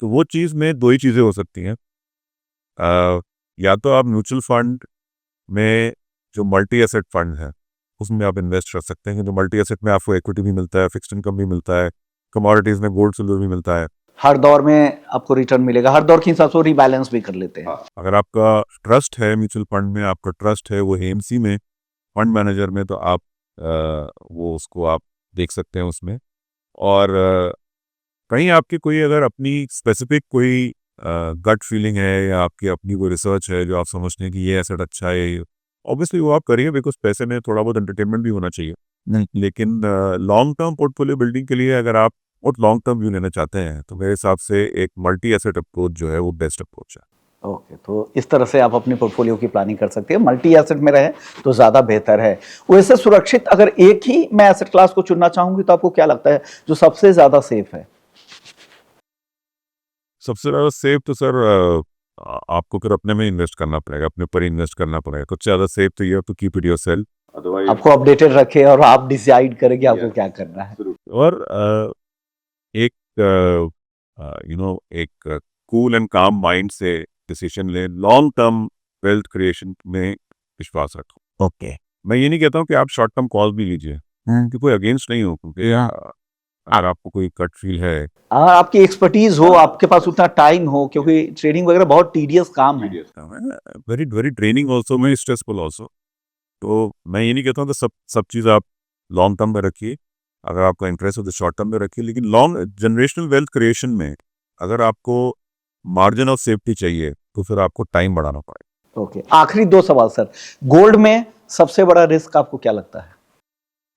C: तो वो चीज़ में 2 ही चीज़ें हो सकती हैं, या तो आप म्यूचुअल फंड में जो मल्टी एसेट फंड है उसमें आप इन्वेस्ट कर सकते हैं, जो मल्टी एसेट में आपको इक्विटी भी मिलता है, फिक्स्ड इनकम भी मिलता है, कमोडिटीज़ में गोल्ड सिल्वर भी मिलता है।
A: हर दौर में आपको रिटर्न मिलेगा, हर दौर के हिसाब से रिबैलेंस भी कर लेते हैं।
C: अगर आपका ट्रस्ट है म्यूचुअल फंड में, आपका ट्रस्ट है वो एएमसी में फंड मैनेजर में, तो आप वो उसको आप देख सकते हैं उसमें। और कहीं आपकी कोई अगर अपनी स्पेसिफिक कोई गट फीलिंग है या आपकी अपनी कोई रिसर्च है जो आप समझते हैं कि ये एसेट अच्छा है, ऑब्वियसली वो आप करिए, बिकॉज पैसे में थोड़ा बहुत एंटरटेनमेंट भी होना चाहिए। लेकिन लॉन्ग टर्म पोर्टफोलियो बिल्डिंग के लिए अगर आप बहुत लॉन्ग टर्म व्यू लेना चाहते हैं तो मेरे हिसाब से एक मल्टी एसेट अप्रोच जो है वो बेस्ट अप्रोच है।
A: ओके, तो इस तरह से आप अपनी पोर्टफोलियो की प्लानिंग कर सकते हैं, मल्टी एसेट में रहे तो ज़्यादा बेहतर है। वैसे सुरक्षित अगर एक ही मैं एसेट क्लास को चुनना चाहूँगी तो आपको क्या लगता है जो सबसे ज़्यादा सेफ है?
C: सबसे ज़्यादा सेफ तो सर आपको फिर अपने में इन्वेस्ट करना पड़ेगा, अपने ऊपर इन्वेस्ट करना पड़ेगा। कुछ ज़्यादा सेफ तो ये तो कीप इट योरसेल्फ।
B: अदरवाइज
A: आपको अपडेटेड रखे और आप डिसाइड करें कि आपको क्या करना है।
C: और एक एक कूल एंड काम माइंड से डिसीजन लें, लॉन्ग टर्म वेल्थ क्रिएशन में विश्वास रखो।
D: ओके।
C: मैं ये नहीं कहता हूँ कि आप शॉर्ट टर्म कॉल भी लीजिए, कि कोई अगेंस्ट नहीं हो, क्योंकि अगर आपको कोई कट फील है,
A: आपकी एक्सपर्टीज हो, आपके पास उतना टाइम हो, क्योंकि ट्रेडिंग वगैरह बहुत टीडियस काम है।
C: Very very training also, very stressful also. तो मैं ये नहीं कहता हूँ कि सब चीज़ आप लॉन्ग टर्म में रखिए, अगर आपका इंटरेस्ट हो तो शॉर्ट टर्म में रखिए, लेकिन लॉन्ग जनरेशनल वेल्थ क्रिएशन में अगर आपको मार्जिन ऑफ सेफ्टी चाहिए तो फिर आपको टाइम बढ़ाना पड़ेगा।
A: ओके, आखिरी 2 सवाल सर, गोल्ड में सबसे बड़ा रिस्क आपको क्या लगता है?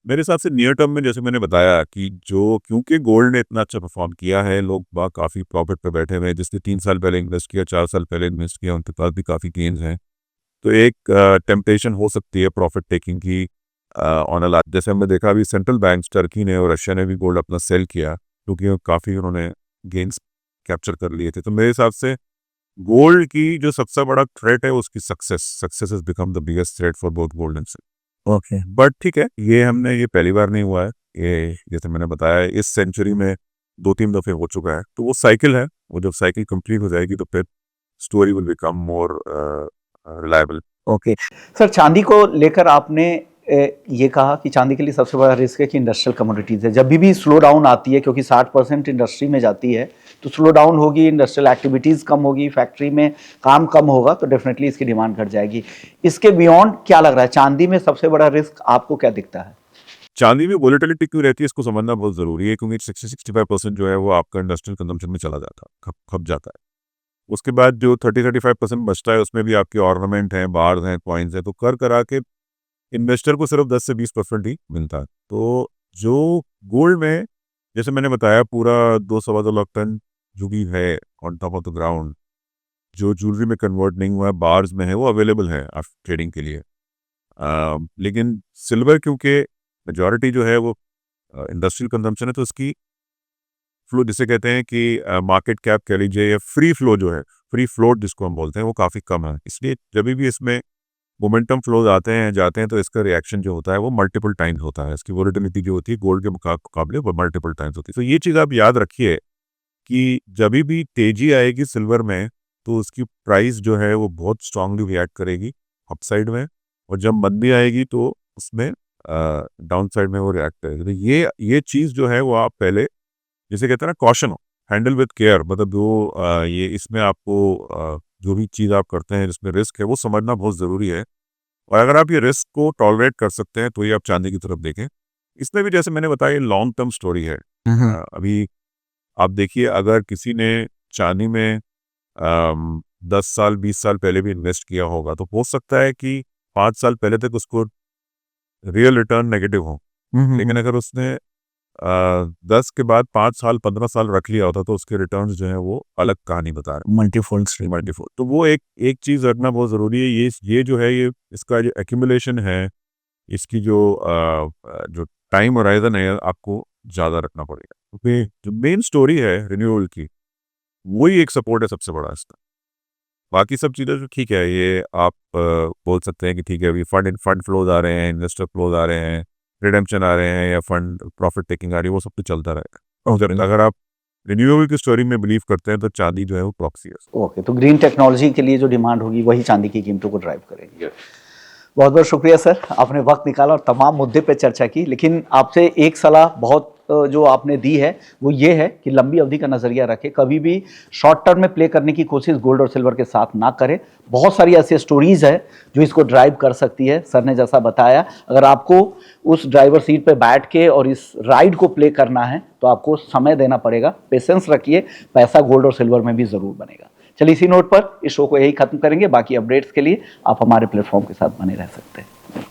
C: मेरे हिसाब से नियर टर्म में, जैसे मैंने बताया कि क्योंकि गोल्ड ने इतना अच्छा परफॉर्म किया है, लोग काफ़ी प्रॉफिट पे बैठे हुए हैं, जिसने 3 साल पहले इन्वेस्ट किया, 4 साल पहले इन्वेस्ट किया, उनके पास भी काफ़ी गेन्स हैं। तो एक टेम्पटेशन हो सकती है प्रॉफिट टेकिंग की ऑन अ लार्ज। जैसे हमने देखा अभी सेंट्रल बैंक्स टर्की ने और रशिया ने भी गोल्ड अपना सेल किया, क्योंकि काफ़ी उन्होंने गेन्स कैप्चर कर लिए थे। तो मेरे हिसाब से गोल्ड की जो सबसे बड़ा थ्रेट है उसकी success has become the biggest threat for both gold and silver.
D: Okay.
C: But ठीक है, ये पहली बार नहीं हुआ है, ये जैसे मैंने बताया इस सेंचुरी में 2-3 दफ़े हो चुका है। तो वो साइकिल है, वो जब साइकिल कंप्लीट हो जाएगी तो फिर story will become more reliable.
A: Okay sir, चांदी को लेकर आपने ये कहा कि चांदी के लिए सबसे बड़ा रिस्क है कि इंडस्ट्रियल कमोडिटीज है। जब भी स्लो डाउन आती है, क्योंकि 60% इंडस्ट्री में जाती है, तो स्लो डाउन होगी, इंडस्ट्रियल एक्टिविटीज कम होगी, फैक्ट्री में काम कम होगा, तो डेफिनेटली इसकी डिमांड घट जाएगी। इसके बियॉन्ड क्या लग रहा है, चांदी में सबसे बड़ा रिस्क आपको क्या दिखता है?
C: चांदी में वोलेटिलिटी क्यों रहती है, इसको समझना बहुत ज़रूरी है, क्योंकि 60-65% जो है वो आपका इंडस्ट्रियल कंजम्पशन में चला जाता है, खप जाता है। उसके बाद जो 30-35% बचता है उसमें भी आपके ऑर्नामेंट हैं, बार्स हैं, कॉइन्स हैं, तो कर करा के इन्वेस्टर को सिर्फ 10 से 20% ही मिलता है। तो जो गोल्ड में, जैसे मैंने बताया, पूरा 2-2.25 लाख टन जो भी है on top of the ground, जो ज्वेलरी में कन्वर्ट नहीं हुआ है, बार्स में है, वो अवेलेबल है आप ट्रेडिंग के लिए। लेकिन सिल्वर क्योंकि मेजॉरिटी जो है वो इंडस्ट्रियल कंजम्पशन है, तो उसकी फ्लो जिसे कहते हैं कि मार्केट कैप कह लीजिए, या फ्री फ्लो जो है, फ्री फ्लोट जिसको हम बोलते हैं, वो काफ़ी कम है। इसलिए जब भी इसमें मोमेंटम फ्लोज आते हैं जाते हैं तो इसका रिएक्शन जो होता है वो मल्टीपल टाइम्स होता है। इसकी वोलेटिलिटी जो होती है गोल्ड के मुकाबले वो मल्टीपल टाइम्स होती है। तो ये चीज़ आप याद रखिए कि जब भी तेजी आएगी सिल्वर में तो उसकी प्राइस जो है वो बहुत स्ट्रांगली रिएक्ट करेगी अपसाइड में, और जब मंदी आएगी तो उसमें डाउन साइड में वो रिएक्ट करेगी। तो ये चीज़ जो है वो आप पहले, जिसे कहते हैं ना, कॉशन हो, हैंडल विद केयर, मतलब ये इसमें आपको जो भी चीज़ आप करते हैं जिसमें रिस्क है वो समझना बहुत ज़रूरी है। और अगर आप ये रिस्क को टॉलरेट कर सकते हैं तो ये आप चांदी की तरफ देखें। इसमें भी जैसे मैंने बताया, लॉन्ग टर्म स्टोरी है। अभी आप देखिए, अगर किसी ने चांदी में 10 साल 20 साल पहले भी इन्वेस्ट किया होगा तो हो सकता है कि 5 साल पहले तक उसको रियल रिटर्न नेगेटिव हो, लेकिन अगर उसने 10 के बाद 5 साल 15 साल रख लिया होता तो उसके रिटर्न्स जो है वो अलग कहानी बता रहे, मल्टीफोल्ड। तो वो एक चीज़ रखना बहुत ज़रूरी है। ये जो है, ये इसका जो एक्यूमुलेशन है, इसकी जो टाइम होराइजन है, आपको ज़्यादा रखना पड़ेगा, क्योंकि जो मेन स्टोरी है रिन्यूएबल की, वही एक सपोर्ट है सबसे बड़ा इसका। बाकी सब चीज़ें तो ठीक है, ये आप बोल सकते हैं कि ठीक है, अभी फंड फ्लोज आ रहे हैं, इन्वेस्टर फ्लोज आ रहे हैं, रिडेम्पशन आ रहे हैं, या फंड प्रॉफिट टेकिंग आ रही है, वो सब तो चलता रहेगा। अगर आप रिन्यूएबल की स्टोरी में बिलीव करते हैं तो चांदी जो है वो प्रॉक्सी है।
A: ओके, तो ग्रीन टेक्नोलॉजी के लिए जो डिमांड होगी वही चांदी की कीमतों को ड्राइव करेगी। बहुत बहुत शुक्रिया सर, आपने वक्त निकाला और तमाम मुद्दे पे चर्चा की। लेकिन आपसे एक सलाह बहुत जो आपने दी है वो ये है कि लंबी अवधि का नज़रिया रखें, कभी भी शॉर्ट टर्म में प्ले करने की कोशिश गोल्ड और सिल्वर के साथ ना करें। बहुत सारी ऐसी स्टोरीज है जो इसको ड्राइव कर सकती है। सर ने जैसा बताया, अगर आपको उस ड्राइवर सीट पे बैठ के और इस राइड को प्ले करना है तो आपको समय देना पड़ेगा, पेशेंस रखिए, पैसा गोल्ड और सिल्वर में भी ज़रूर बनेगा। चलिए, इसी नोट पर इस शो को यही खत्म करेंगे। बाकी अपडेट्स के लिए आप हमारे प्लेटफॉर्म के साथ बने रह सकते हैं।